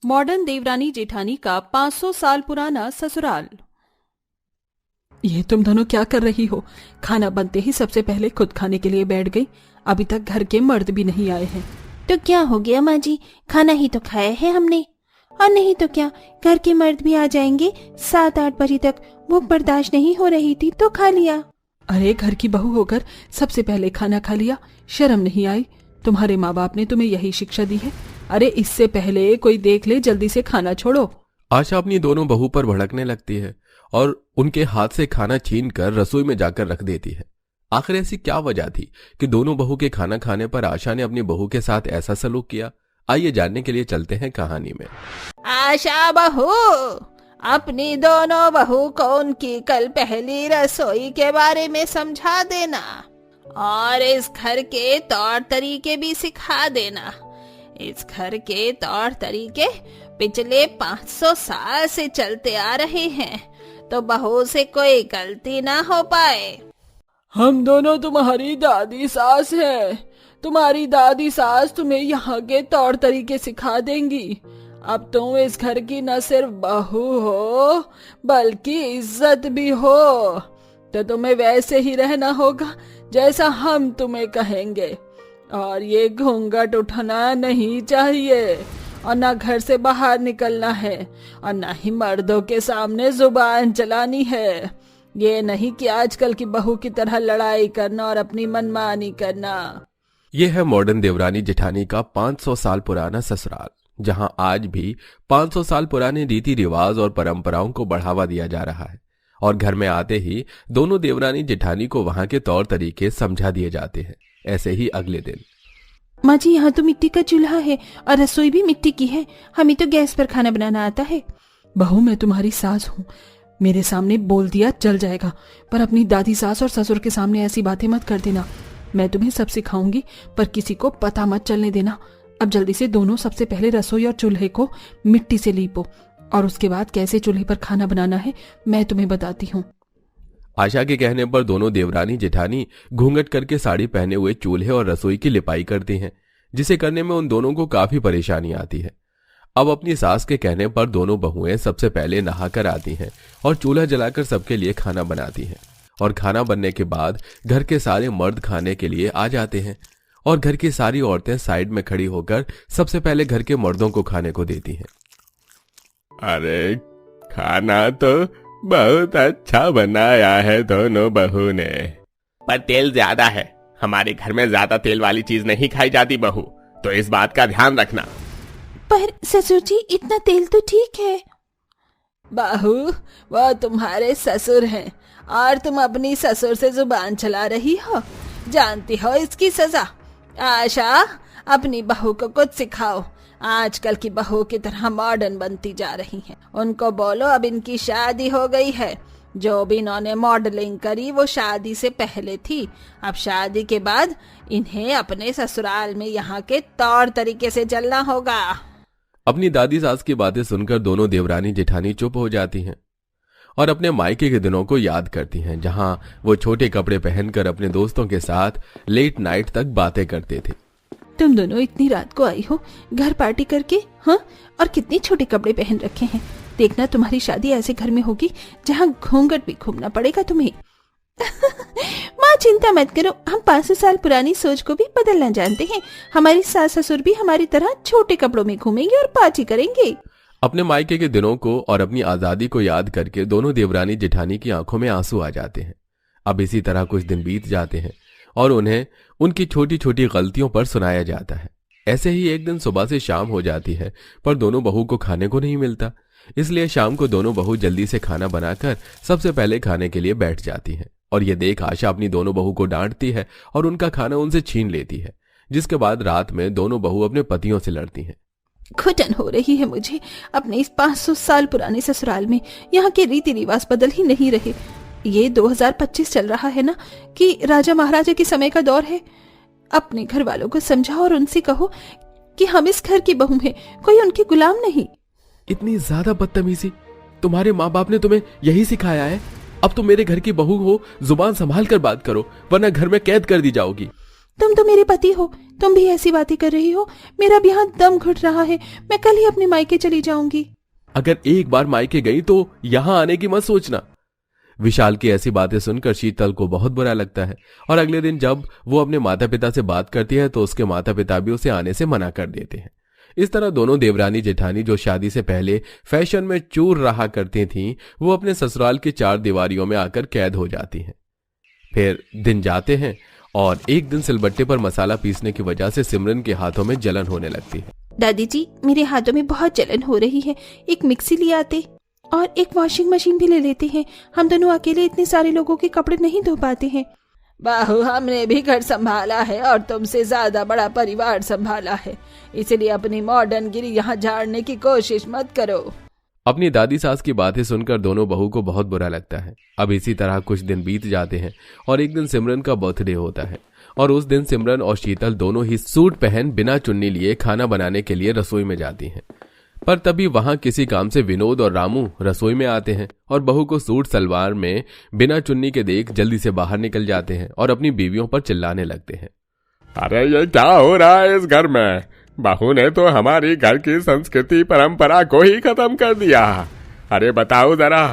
Modern Devrani Jethani का 500 साल पुराना ससुराल। ये तुम दोनों क्या कर रही हो? खाना बनते ही सबसे पहले खुद खाने के लिए बैठ गई। अभी तक घर के मर्द भी नहीं आए हैं। तो क्या हो गया माँ जी, खाना ही तो खाया है हमने। और नहीं तो क्या, घर के मर्द भी आ जाएंगे 7-8 बजे तक। भूख बर्दाश्त नहीं हो रही थी तो खा लिया। अरे घर की बहू होकर सबसे पहले खाना खा लिया, शर्म नहीं आई? तुम्हारे माँ बाप ने तुम्हें यही शिक्षा दी है? अरे इससे पहले कोई देख ले, जल्दी से खाना छोड़ो। आशा अपनी दोनों बहू पर भड़कने लगती है और उनके हाथ से खाना छीन कर रसोई में जाकर रख देती है। आखिर ऐसी क्या वजह थी कि दोनों बहू के खाना खाने पर आशा ने अपनी बहू के साथ ऐसा सलूक किया? आइए जानने के लिए चलते हैं कहानी में। आशा बहू, अपनी दोनों बहू को उनकी कल पहली रसोई के बारे में समझा देना और इस घर के तौर तरीके भी सिखा देना। इस घर के तौर तरीके पिछले 500 साल से चलते आ रहे हैं, तो बहू से कोई गलती ना हो पाए। हम दोनों तुम्हारी दादी सास हैं। तुम्हारी दादी सास तुम्हें यहाँ के तौर तरीके सिखा देंगी। अब तुम इस घर की न सिर्फ बहू हो बल्कि इज्जत भी हो, तो तुम्हें वैसे ही रहना होगा जैसा हम तुम्हें कहेंगे। और ये घूंघट उठाना नहीं चाहिए और ना घर से बाहर निकलना है और ना ही मर्दों के सामने जुबान चलानी है। ये नहीं कि आजकल की बहू की तरह लड़ाई करना और अपनी मनमानी करना। ये है मॉडर्न देवरानी जेठानी का 500 साल पुराना ससुराल, जहां आज भी 500 साल पुराने रीति रिवाज और परंपराओं को बढ़ावा दिया जा रहा है। और घर में आते ही दोनों देवरानी जेठानी को वहां के तौर तरीके समझा दिए जाते हैं। ऐसे ही अगले दिन, माँ जी, यहाँ तो मिट्टी का चूल्हा है और रसोई भी मिट्टी की है। हमें तो गैस पर खाना बनाना आता है। बहू, मैं तुम्हारी सास हूँ, मेरे सामने बोल दिया चल जाएगा, पर अपनी दादी सास और ससुर के सामने ऐसी बातें मत कर देना। मैं तुम्हें सब सिखाऊंगी, पर किसी को पता मत चलने देना। अब जल्दी से दोनों सबसे पहले रसोई और चूल्हे को मिट्टी से लीपो और उसके बाद कैसे चूल्हे पर खाना बनाना है मैं तुम्हें बताती हूँ। आशा के कहने पर दोनों देवरानी जेठानी घूंघट करके साड़ी पहने हुए चूल्हे और रसोई की लिपाई करती हैं, जिसे करने में उन दोनों को काफी परेशानी आती है। अब अपनी सास के कहने पर दोनों बहुएं सबसे पहले नहाकर आती हैं और चूल्हा जलाकर सबके लिए खाना बनाती हैं। और खाना बनने के बाद घर के सारे मर्द खाने के लिए आ जाते हैं और घर की सारी औरतें साइड में खड़ी होकर सबसे पहले घर के मर्दों को खाने को देती हैं। अरे खाना तो बहुत अच्छा बनाया है दोनों बहू ने, पर तेल ज्यादा है। हमारे घर में ज्यादा तेल वाली चीज नहीं खाई जाती बहू, तो इस बात का ध्यान रखना। पर ससुर जी, इतना तेल तो ठीक है। बहू, वो तुम्हारे ससुर हैं और तुम अपनी ससुर से जुबान चला रही हो। जानती हो इसकी सजा। आशा, अपनी बहू को कुछ सिखाओ। आजकल की बहू की तरह मॉडर्न बनती जा रही हैं। उनको बोलो अब इनकी शादी हो गई है। जो भी इन्होंने मॉडलिंग करी वो शादी से पहले थी। अब शादी के बाद इन्हें अपने ससुराल में यहाँ के तौर तरीके से चलना होगा। अपनी दादी सास की बातें सुनकर दोनों देवरानी जेठानी चुप हो जाती हैं और अपने मायके के दिनों को याद करती हैं, जहां वो छोटे कपड़े पहनकर अपने दोस्तों के साथ लेट नाइट तक बातें करते थे। तुम दोनों इतनी रात को आई हो घर पार्टी करके, हाँ? और कितने छोटे कपड़े पहन रखे हैं। देखना तुम्हारी शादी ऐसे घर में होगी जहाँ घूंघट भी घूमना पड़ेगा तुम्हें। माँ चिंता मत करो, हम 500 साल पुरानी सोच को भी बदलना जानते हैं। हमारी सास ससुर भी हमारी तरह छोटे कपड़ों में घूमेंगे और पार्टी करेंगे। अपने मायके के दिनों को और अपनी आजादी को याद करके दोनों देवरानी जेठानी की आंखों में आंसू आ जाते हैं। अब इसी तरह कुछ दिन बीत जाते हैं और उन्हें उनकी छोटी छोटी गलतियों पर सुनाया जाता है। ऐसे ही एक दिन सुबह से शाम हो जाती है, पर दोनों बहू को खाने को नहीं मिलता। इसलिए शाम को दोनों बहू जल्दी से खाना बनाकर सबसे पहले खाने के लिए बैठ जाती हैं। और ये देख आशा अपनी दोनों बहू को डांटती है और उनका खाना उनसे छीन लेती है, जिसके बाद रात में दोनों बहू अपने पतियों से लड़ती हैं। घुटन हो रही है मुझे अपने इस 500 साल पुराने ससुराल में। यहाँ के रीति रिवाज बदल ही नहीं रहे। ये 2025 चल रहा है ना, कि राजा महाराजा के समय का दौर है। अपने घर वालों को समझाओ और उनसे कहो कि हम इस घर की बहू हैं, कोई उनके गुलाम नहीं। इतनी ज्यादा बदतमीजी तुम्हारे माँ बाप ने तुम्हें यही सिखाया है? अब तुम मेरे घर की बहू हो, जुबान संभाल कर बात करो, वरना घर में कैद कर दी जाओगी। तुम तो मेरे पति हो, तुम भी ऐसी बातें कर रही हो। मेरा भी यहाँ दम घुट रहा है, मैं कल ही अपने मायके चली जाऊंगी। अगर एक बार मायके गई तो यहां आने की मत सोचना। विशाल की ऐसी बातें सुनकर शीतल को बहुत बुरा लगता है और अगले दिन जब वो अपने माता पिता से बात करती है तो उसके माता पिता भी उसे आने से मना कर देते हैं। इस तरह दोनों देवरानी जेठानी जो शादी से पहले फैशन में चूर रहा करती थीं, वो अपने ससुराल की 4 दीवारियों में आकर कैद हो जाती हैं। फिर दिन जाते हैं और एक दिन सिलबट्टे पर मसाला पीसने की वजह से सिमरन के हाथों में जलन होने लगती है। दादी जी, मेरे हाथों में बहुत जलन हो रही है, एक मिक्सी ले आते और एक वॉशिंग मशीन भी ले लेते हैं। हम दोनों अकेले इतने सारे लोगों के कपड़े नहीं धो पाते हैं। बहू, हमने भी घर संभाला है और तुमसे ज्यादा बड़ा परिवार संभाला है, इसलिए अपनी मॉडर्न गिरी यहाँ झाड़ने की कोशिश मत करो। अपनी दादी सास की बातें सुनकर दोनों बहू को बहुत बुरा लगता है। अब इसी तरह कुछ दिन बीत जाते हैं और एक दिन सिमरन का बर्थडे होता है और उस दिन सिमरन और शीतल दोनों ही सूट पहन बिना चुन्नी लिए खाना बनाने के लिए रसोई में जाती हैं। पर तभी वहां किसी काम से विनोद और रामू रसोई में आते हैं और बहू को सूट सलवार में बिना चुन्नी के देख जल्दी से बाहर निकल जाते हैं और अपनी बीवियों पर चिल्लाने लगते हैं। अरे ये क्या हो रहा है इस घर में? बहू ने तो हमारी घर की संस्कृति परंपरा को ही खत्म कर दिया। अरे बताओ जरा,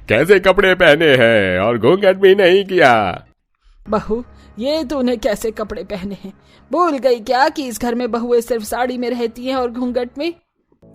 कैसे कपड़े पहने हैं और घूंघट भी नहीं किया। बहू, ये तूने कैसे कपड़े पहने हैं? भूल गई क्या कि इस घर में बहुएं सिर्फ साड़ी में रहती हैं और घूंघट में?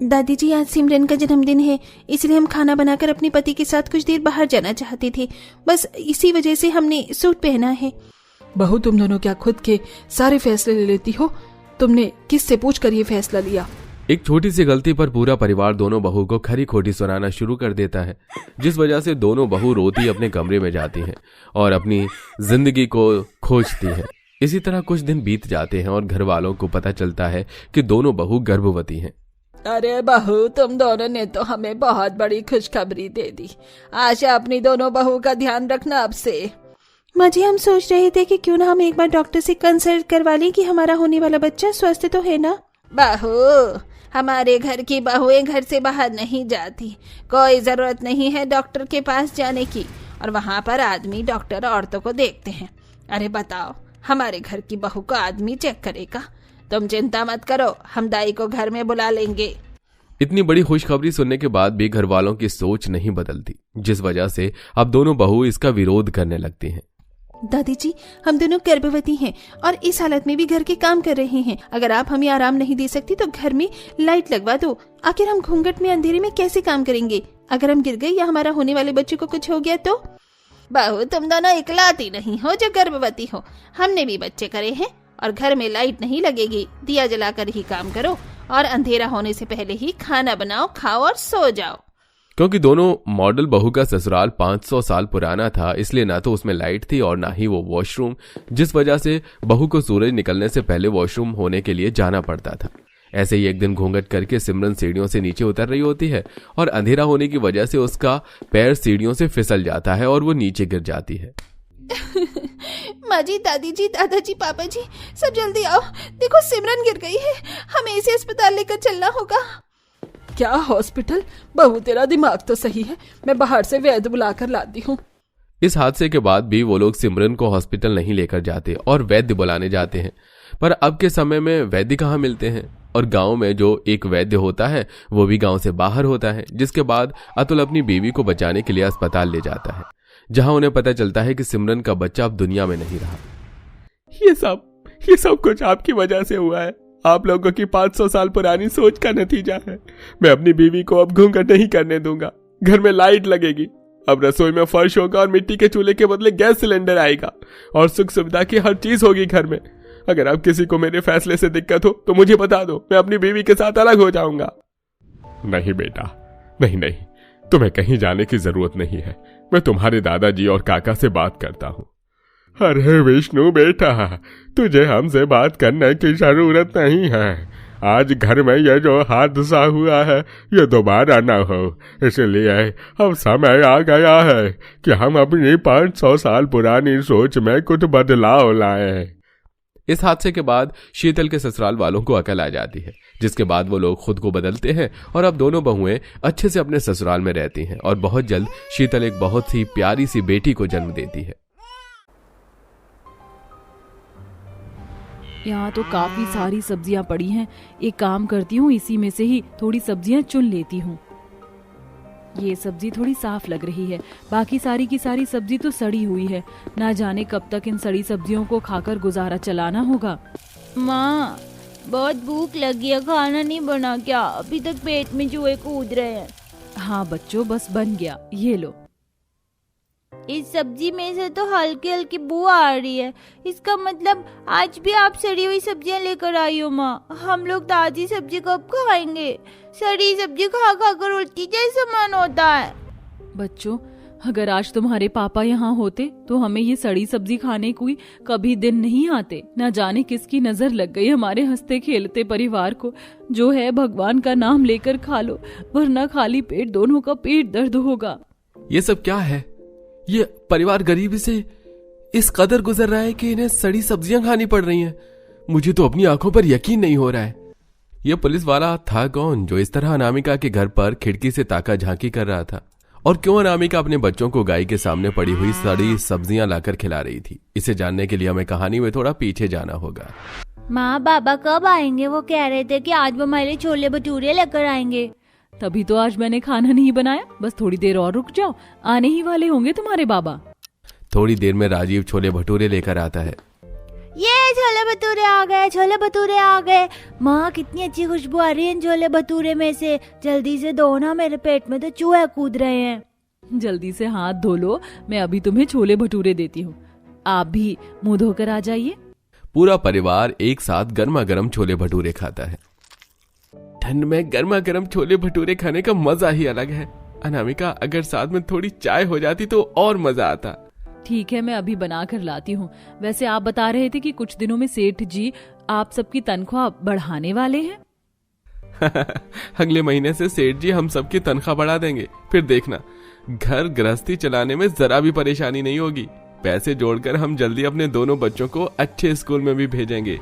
दादी जी, आज सिमरन का जन्मदिन है, इसलिए हम खाना बनाकर अपने पति के साथ कुछ देर बाहर जाना चाहते थे, बस इसी वजह से हमने सूट पहना है। बहू, तुम दोनों क्या खुद के सारे फैसले ले लेती हो? तुमने किससे पूछकर ये फैसला लिया? एक छोटी सी गलती पर पूरा परिवार दोनों बहू को खरी खोटी सुनाना शुरू कर देता है, जिस वजह से दोनों बहू रोती अपने कमरे में जाती हैं और अपनी जिंदगी को खोजती हैं। इसी तरह कुछ दिन बीत जाते हैं और घर वालों को पता चलता है कि दोनों बहू गर्भवती हैं। अरे बहू, तुम दोनों ने तो हमें बहुत बड़ी खुशखबरी दे दी। आशा अपनी दोनों बहू का ध्यान रखना अब से। माँ जी, हम सोच रहे थे कि क्यों ना हम एक बार डॉक्टर से कंसल्ट करवा लें कि हमारा होने वाला बच्चा स्वस्थ तो है ना। बहू, हमारे घर की बहुएं घर से बाहर नहीं जाती, कोई जरूरत नहीं है डॉक्टर के पास जाने की, और वहाँ पर आदमी डॉक्टर औरतों को देखते हैं। अरे बताओ, हमारे घर की बहू को आदमी चेक करेगा? तुम चिंता मत करो, हम दाई को घर में बुला लेंगे। इतनी बड़ी खुशखबरी सुनने के बाद भी घर वालों की सोच नहीं बदलती, जिस वजह से अब दोनों बहू इसका विरोध करने लगती हैं। दादी जी, हम दोनों गर्भवती हैं और इस हालत में भी घर के काम कर रहे हैं। अगर आप हमें आराम नहीं दे सकती तो घर में लाइट लगवा दो। आखिर हम घूंघट में अंधेरे में कैसे काम करेंगे? अगर हम गिर गए या हमारा होने वाले बच्चे को कुछ हो गया तो? बहू, तुम दोनों इकलौती नहीं हो जो गर्भवती हो, हमने भी बच्चे करे हैं और घर में लाइट नहीं लगेगी। दिया जलाकर ही काम करो और अंधेरा होने से पहले ही खाना बनाओ, खाओ और सो जाओ। क्योंकि दोनों मॉडल बहू का ससुराल 500 साल पुराना था, इसलिए ना तो उसमें लाइट थी और ना ही वो वॉशरूम, जिस वजह से बहू को सूरज निकलने से पहले वॉशरूम होने के लिए जाना पड़ता था। ऐसे ही एक दिन घूंघट करके सिमरन सीढ़ियों से नीचे उतर रही होती है और अंधेरा होने की वजह से उसका पैर सीढ़ियों से फिसल जाता है और वो नीचे गिर जाती है। माँ जी, दादी जी, दादाजी, पापा जी, सब जल्दी आओ, देखो सिमरन गिर गई है, हमें इसे अस्पताल लेकर चलना होगा। क्या हॉस्पिटल? बहू, तेरा दिमाग तो सही है, मैं बाहर से वैद्य बुलाकर लाती हूँ। इस हादसे के बाद भी वो लोग सिमरन को हॉस्पिटल नहीं लेकर जाते और वैद्य बुलाने जाते हैं, पर अब के समय में वैद्य कहाँ मिलते हैं? और गांव में जो एक वैद्य होता है वो भी गांव से बाहर होता है। जिसके बाद अतुल अपनी बीवी को बचाने के लिए अस्पताल ले जाता है, जहां उन्हें पता चलता है कि सिमरन का बच्चा अब दुनिया में नहीं रहा। ये सब कुछ आपकी वजह से हुआ है। आप लोगों की 500 साल पुरानी सोच का नतीजा है। मैं अपनी बीवी को अब घूंघट नहीं करने दूंगा। घर में लाइट लगेगी, अब रसोई में फर्श होगा और मिट्टी के चूल्हे के बदले गैस सिलेंडर आएगा और सुख सुविधा की हर चीज होगी घर में। अगर अब किसी को मेरे फैसले से दिक्कत हो तो मुझे बता दो, मैं अपनी बीवी के साथ अलग हो जाऊंगा। नहीं बेटा, नहीं, तुम्हें कहीं जाने की जरूरत नहीं है। मैं तुम्हारे दादाजी और काका से बात करता हूँ। अरे विष्णु बेटा, तुझे हमसे बात करने की जरूरत नहीं है। आज घर में ये जो हादसा हुआ है ये दोबारा न हो, इसलिए अब समय आ गया है कि हम अपनी 500 साल पुरानी सोच में कुछ बदलाव लाएं। इस हादसे के बाद शीतल के ससुराल वालों को अकल आ जाती है, जिसके बाद वो लोग खुद को बदलते हैं और अब दोनों बहुएं अच्छे से अपने ससुराल में रहती हैं और बहुत जल्द शीतल एक बहुत ही प्यारी सी बेटी को जन्म देती है। यहाँ तो काफी सारी सब्जियाँ पड़ी हैं। एक काम करती हूँ, इसी में से ही थोड़ी सब्जियाँ चुन लेती हूँ। ये सब्जी थोड़ी साफ लग रही है, बाकी सारी की सारी सब्जी तो सड़ी हुई है। ना जाने कब तक इन सड़ी सब्जियों को खाकर गुजारा चलाना होगा। माँ, बहुत भूख लगी है, खाना नहीं बना क्या? अभी तक पेट में चूहे कूद रहे हैं। हाँ बच्चों, बस बन गया, ये लो। इस सब्जी में से तो हल्की हल्की बू आ रही है। इसका मतलब आज भी आप सड़ी हुई सब्जियां लेकर आई हो माँ। हम लोग ताजी सब्जी कब खाएंगे? सड़ी सब्जी खा खा कर उल्टी जैसा मन होता है। बच्चों, अगर आज तुम्हारे पापा यहाँ होते तो हमें ये सड़ी सब्जी खाने कोई कभी दिन नहीं आते। न जाने किसकी नजर लग गई हमारे हंसते खेलते परिवार को। जो है भगवान का नाम लेकर खा लो, वरना खाली पेट दोनों का पेट दर्द होगा। ये सब क्या है? ये परिवार गरीबी से इस कदर गुजर रहा है कि इन्हें सड़ी सब्जियां खानी पड़ रही हैं। मुझे तो अपनी आंखों पर यकीन नहीं हो रहा है। यह पुलिस वाला था कौन जो इस तरह अनामिका के घर पर खिड़की से ताका झांकी कर रहा था? और क्यों अनामिका अपने बच्चों को गाय के सामने पड़ी हुई सड़ी सब्जियां लाकर खिला रही थी? इसे जानने के लिए हमें कहानी में थोड़ा पीछे जाना होगा। माँ, बाबा कब आएंगे? वो कह रहे थे कि आज वो हमारे छोले भटूरे लेकर आएंगे। तभी तो आज मैंने खाना नहीं बनाया। बस थोड़ी देर और रुक जाओ, आने ही वाले होंगे तुम्हारे बाबा। थोड़ी देर में राजीव छोले भटूरे लेकर आता है। ये छोले भटूरे आ गए, छोले भटूरे आ गए। माँ, कितनी अच्छी खुशबू आ रही है इन छोले भटूरे में से। जल्दी से दो ना, मेरे पेट में तो चूहे कूद रहे हैं। जल्दी से हाथ धो लो, मैं अभी तुम्हें छोले भटूरे देती हूँ। आप भी मुंह धोकर आ जाइए। पूरा परिवार एक साथ गर्मा गर्म छोले भटूरे खाता है। ठंड में गर्मा गर्म छोले भटूरे खाने का मजा ही अलग है। अनामिका, अगर साथ में थोड़ी चाय हो जाती तो और मजा आता। ठीक है, मैं अभी बना कर लाती हूँ। वैसे आप बता रहे थे कि कुछ दिनों में सेठ जी आप सबकी तनख्वाह बढ़ाने वाले हैं। अगले महीने से सेठ जी हम सबकी तनख्वाह बढ़ा देंगे। फिर देखना, घर गृहस्थी चलाने में जरा भी परेशानी नहीं होगी। पैसे जोड़कर हम जल्दी अपने दोनों बच्चों को अच्छे स्कूल में भी भेजेंगे।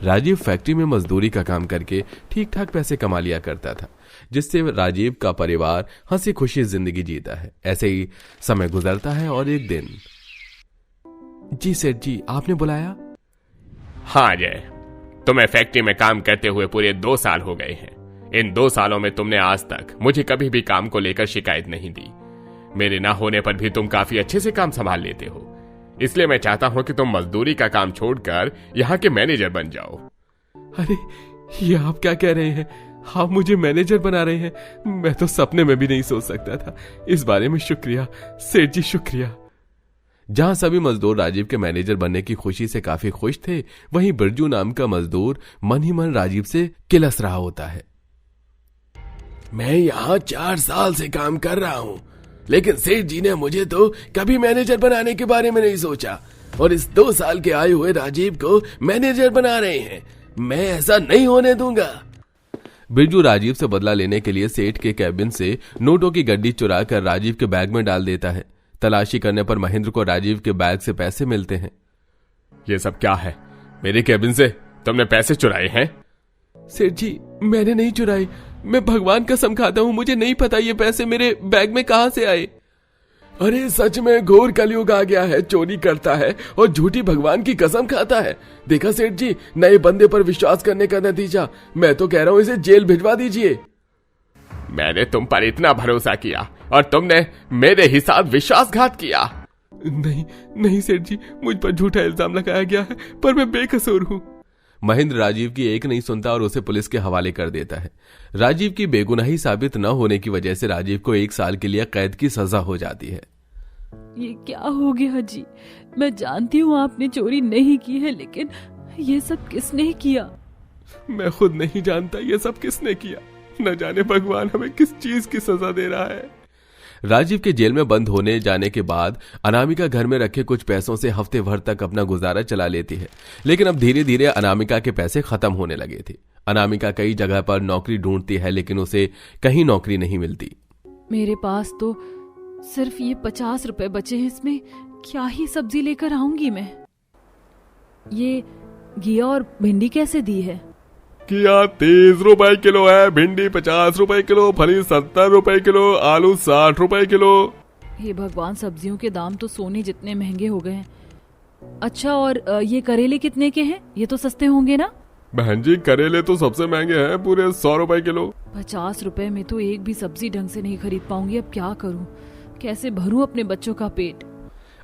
राजीव फैक्ट्री में मजदूरी का काम करके ठीक ठाक पैसे कमा लिया करता था, जिससे राजीव का परिवार हंसी खुशी जिंदगी जीता है। ऐसे ही समय गुजरता है और एक दिन। जी सेठ जी, आपने बुलाया? हाँ जय, तुम्हें फैक्ट्री में काम करते हुए पूरे 2 साल हो गए हैं। इन 2 सालों में तुमने आज तक मुझे कभी भी काम को लेकर शिकायत नहीं दी। मेरे ना होने पर भी तुम काफी अच्छे से काम संभाल लेते हो। इसलिए मैं चाहता हूं कि तुम मजदूरी का काम छोड़कर यहाँ के मैनेजर बन जाओ। अरे, ये आप क्या कह रहे हैं? आप मुझे मैनेजर बना रहे हैं? मैं तो सपने में भी नहीं सोच सकता था। इस बारे में शुक्रिया सेठ जी, शुक्रिया। जहां सभी मजदूर राजीव के मैनेजर बनने की खुशी से काफी खुश थे, वहीं बिरजू नाम का मजदूर मन ही मन राजीव से किलस रहा होता है। मैं यहाँ 4 साल से काम कर रहा हूँ, लेकिन सेठ जी ने मुझे तो कभी मैनेजर बनाने के बारे में नहीं सोचा, और इस 2 साल के आए हुए राजीव को मैनेजर बना रहे हैं। मैं ऐसा नहीं होने दूंगा। बिरजू राजीव से बदला लेने के लिए सेठ के कैबिन से नोटों की गड्डी चुरा कर राजीव के बैग में डाल देता है। तलाशी करने पर महेंद्र को राजीव के बैग से पैसे मिलते हैं। ये सब क्या है? मेरे कैबिन से तुमने पैसे चुराए हैं? सेठ जी, मैंने नहीं चुराए। मैं भगवान कसम खाता हूँ, मुझे नहीं पता ये पैसे मेरे बैग में कहां से आए। अरे सच में घोर कलयुग आ गया है। चोरी करता है और झूठी भगवान की कसम खाता है। देखा सेठ जी, नए बंदे पर विश्वास करने का नतीजा। मैं तो कह रहा हूं इसे जेल भिजवा दीजिए। मैंने तुम पर इतना भरोसा किया और तुमने मेरे ही साथ विश्वासघात किया। नहीं नहीं सेठ जी, मुझ पर झूठा इल्जाम लगाया गया है, पर मैं बेकसूर हूँ। महेंद्र राजीव की एक नहीं सुनता और उसे पुलिस के हवाले कर देता है। राजीव की बेगुनाही साबित न होने की वजह से राजीव को 1 साल के लिए कैद की सजा हो जाती है। ये क्या हो गया जी? मैं जानती हूँ आपने चोरी नहीं की है, लेकिन ये सब किसने किया? मैं खुद नहीं जानता ये सब किसने किया। न जाने भगवान हमें किस चीज की सजा दे रहा है। राजीव के जेल में बंद होने जाने के बाद अनामिका घर में रखे कुछ पैसों से हफ्ते भर तक अपना गुजारा चला लेती है, लेकिन अब धीरे धीरे अनामिका के पैसे खत्म होने लगे थे। अनामिका कई जगह पर नौकरी ढूंढती है, लेकिन उसे कहीं नौकरी नहीं मिलती। मेरे पास तो सिर्फ ये 50 रुपए बचे हैं, इसमें क्या ही सब्जी लेकर आऊंगी मैं। ये घिया और भिंडी कैसे दी है? घिया 30 रुपए किलो है, भिंडी 50 रुपए किलो, फली 70 रुपए किलो, आलू 60 रुपए किलो। हे भगवान, सब्जियों के दाम तो सोने जितने महंगे हो गए हैं। अच्छा, और ये करेले कितने के हैं? ये तो सस्ते होंगे ना? बहन जी करेले तो सबसे महंगे हैं, पूरे 100 रुपए किलो। 50 रुपए में तो एक भी सब्जी ढंग से नहीं खरीद पाऊंगी। अब क्या करूं, कैसे भरूं अपने बच्चों का पेट।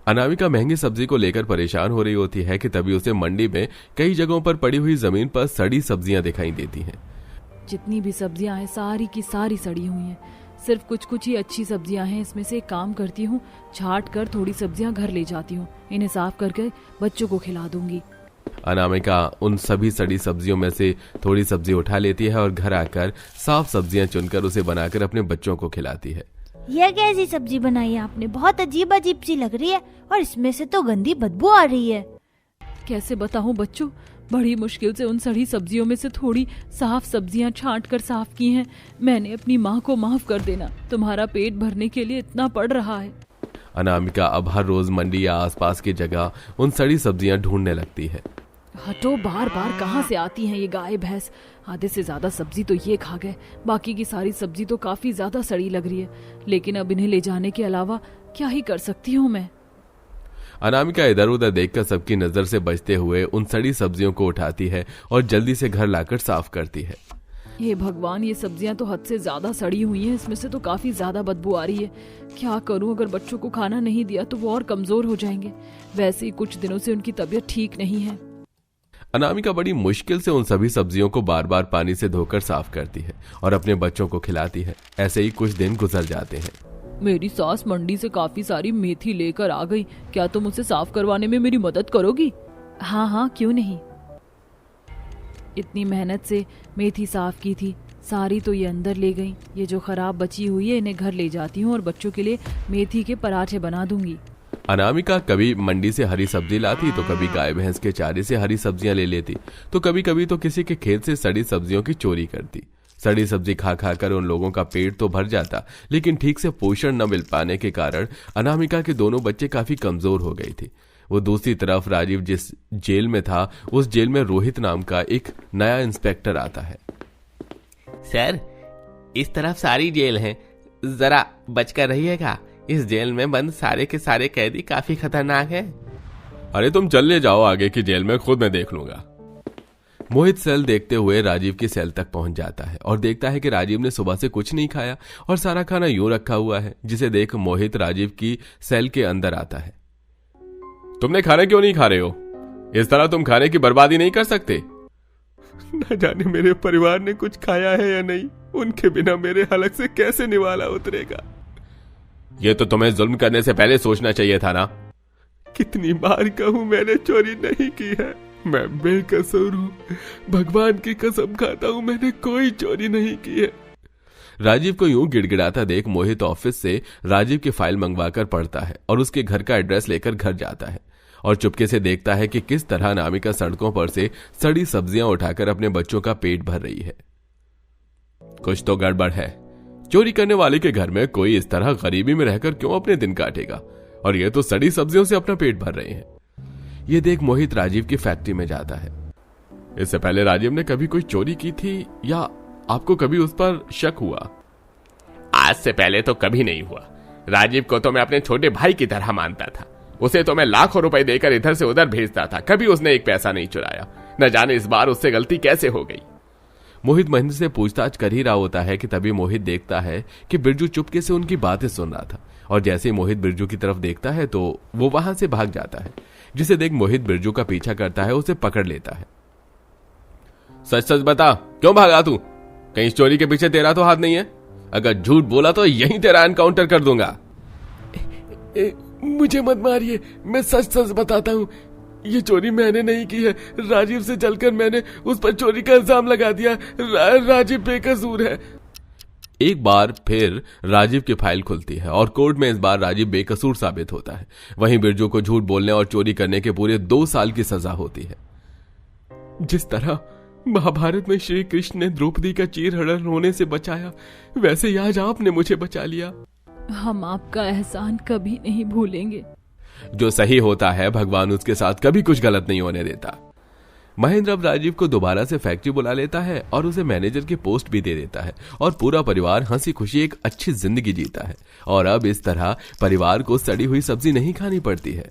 अनामिका महंगी सब्जी को लेकर परेशान हो रही होती है कि तभी उसे मंडी में कई जगहों पर पड़ी हुई जमीन पर सड़ी सब्जियां दिखाई देती हैं। जितनी भी सब्जियां हैं सारी की सारी सड़ी हुई हैं। सिर्फ कुछ कुछ ही अच्छी सब्जियां हैं। इसमें से एक काम करती हूँ, छाट कर थोड़ी सब्जियां घर ले जाती हूँ, इन्हें साफ करके बच्चों को खिला दूंगी। अनामिका उन सभी सड़ी सब्जियों में से थोड़ी सब्जी उठा लेती है और घर आकर साफ सब्जियां चुनकर उसे बनाकर अपने बच्चों को खिलाती है। यह कैसी सब्जी बनाई है आपने? बहुत अजीब अजीब सी लग रही है और इसमें से तो गंदी बदबू आ रही है। कैसे बताऊं बच्चों, बड़ी मुश्किल से उन सड़ी सब्जियों में से थोड़ी साफ सब्जियां छांट कर साफ की हैं। मैंने अपनी माँ को माफ कर देना, तुम्हारा पेट भरने के लिए इतना पड़ रहा है। अनामिका अब हर रोज मंडी या आसपास की जगह उन सड़ी सब्जियां ढूंढने लगती है। हटो, बार बार कहाँ से आती हैं ये गाय भैंस। आधे से ज्यादा सब्जी तो ये खा गए, बाकी की सारी सब्जी तो काफी ज्यादा सड़ी लग रही है। लेकिन अब इन्हें ले जाने के अलावा क्या ही कर सकती हूँ मैं। अनामिका इधर उधर देखकर सबकी नजर से बचते हुए उन सड़ी सब्जियों को उठाती है और जल्दी से घर लाकर साफ करती है। हे भगवान, ये सब्जियां तो हद से ज्यादा सड़ी हुई हैं। इसमें से तो काफी ज्यादा बदबू आ रही है। क्या करूं, अगर बच्चों को खाना नहीं दिया तो वो और कमजोर हो जाएंगे। वैसे ही कुछ दिनों से उनकी तबीयत ठीक नहीं है। अनामिका बड़ी मुश्किल से उन सभी सब्जियों को बार बार पानी से धोकर साफ करती है और अपने बच्चों को खिलाती है। ऐसे ही कुछ दिन गुजर जाते हैं। मेरी सास मंडी से काफी सारी मेथी लेकर आ गई। क्या तुम उसे साफ करवाने में मेरी मदद करोगी? हाँ हाँ, क्यों नहीं। इतनी मेहनत से मेथी साफ की थी, सारी तो ये अंदर ले गई। ये जो खराब बची हुई है इन्हें घर ले जाती हूँ और बच्चों के लिए मेथी के पराठे बना दूंगी। अनामिका कभी मंडी से हरी सब्जी लाती तो कभी गाय भैंस के चारे से हरी सब्जियां ले लेती, तो कभी कभी तो किसी के खेत से सड़ी सब्जियों की चोरी करती। सड़ी सब्जी खा खा कर उन लोगों का पेट तो भर जाता, लेकिन ठीक से पोषण न मिल पाने के कारण अनामिका के दोनों बच्चे काफी कमजोर हो गई थी। वो दूसरी तरफ राजीव जिस जेल में था, उस जेल में रोहित नाम का एक नया इंस्पेक्टर आता है। सर, इस तरफ सारी जेल है, जरा बचकर रहिएगा। इस जेल में बंद सारे के सारे कैदी काफी खतरनाक है। अरे तुम चल ले जाओ, आगे की जेल में खुद मैं देख लूंगा। मोहित सेल देखते हुए राजीव की सेल तक पहुंच जाता है और देखता है कि राजीव ने सुबह से कुछ नहीं खाया और सारा खाना यूं रखा हुआ है, जिसे देख मोहित राजीव की सेल के अंदर आता है। तुमने खाना क्यों नहीं खा रहे हो? इस तरह तुम खाने की बर्बादी नहीं कर सकते। न जाने मेरे परिवार ने कुछ खाया है या नहीं, उनके बिना मेरे हलक से कैसे निवाला उतरेगा। ये तो तुम्हें जुल्म करने से पहले सोचना चाहिए था ना। कितनी बार कहूं मैंने चोरी नहीं की है, मैं बेकसूर हूं। भगवान की कसम खाता हूं, मैंने कोई चोरी नहीं की है। राजीव को यूं गिड़गिड़ाता देख मोहित ऑफिस से राजीव की फाइल मंगवाकर पढ़ता है और उसके घर का एड्रेस लेकर घर जाता है और चुपके से देखता है कि किस तरह अनामिका सड़कों पर से सड़ी सब्जियां उठाकर अपने बच्चों का पेट भर रही है। कुछ तो गड़बड़ है। चोरी करने वाले के घर में कोई इस तरह गरीबी में रहकर क्यों अपने दिन काटेगा, और ये तो सड़ी सब्जियों से अपना पेट भर रहे हैं। ये देख मोहित राजीव की फैक्ट्री में जाता है। इससे पहले राजीव ने कभी कोई चोरी की थी या आपको कभी उस पर शक हुआ? आज से पहले तो कभी नहीं हुआ। राजीव को तो मैं अपने छोटे भाई की तरह मानता था। उसे तो मैं लाखों रुपए देकर इधर से उधर भेजता था, कभी उसने एक पैसा नहीं चुराया। न जाने इस बार उससे गलती कैसे हो गई। मोहित महेंद्र से पूछताछ कर ही रहा होता है कि तभी मोहित देखता है कि बिरजू चुपके से उनकी बातें सुन रहा था, और जैसे ही मोहित बिरजू की तरफ देखता है तो वो वहां से भाग जाता है, जिसे देख मोहित बिरजू का पीछा करता है, उसे पकड़ लेता है। सच सच बता, क्यों भागा तू? कहीं चोरी के पीछे तेरा तो हाथ नहीं है? अगर झूठ बोला तो यहीं तेरा एनकाउंटर कर दूंगा। मुझे मत मारिए, मैं सच सच बताता हूँ, ये चोरी मैंने नहीं की है। राजीव से चलकर मैंने उस पर चोरी का इल्जाम लगा दिया। राजीव बेकसूर है। एक बार फिर राजीव की फाइल खुलती है और कोर्ट में इस बार राजीव बेकसूर साबित होता है। वहीं बिरजू को झूठ बोलने और चोरी करने के पूरे 2 साल की सजा होती है। जिस तरह महाभारत में श्री कृष्ण ने द्रौपदी का चीरहरण होने से बचाया, वैसे ही आज आपने मुझे बचा लिया। हम आपका एहसान कभी नहीं भूलेंगे। जो सही होता है भगवान उसके साथ कभी कुछ गलत नहीं होने देता। महेंद्र अब राजीव को दोबारा से फैक्ट्री बुला लेता है और उसे मैनेजर की पोस्ट भी दे देता है और पूरा परिवार हंसी खुशी एक अच्छी जिंदगी जीता है। और अब इस तरह परिवार को सड़ी हुई सब्जी नहीं खानी पड़ती है।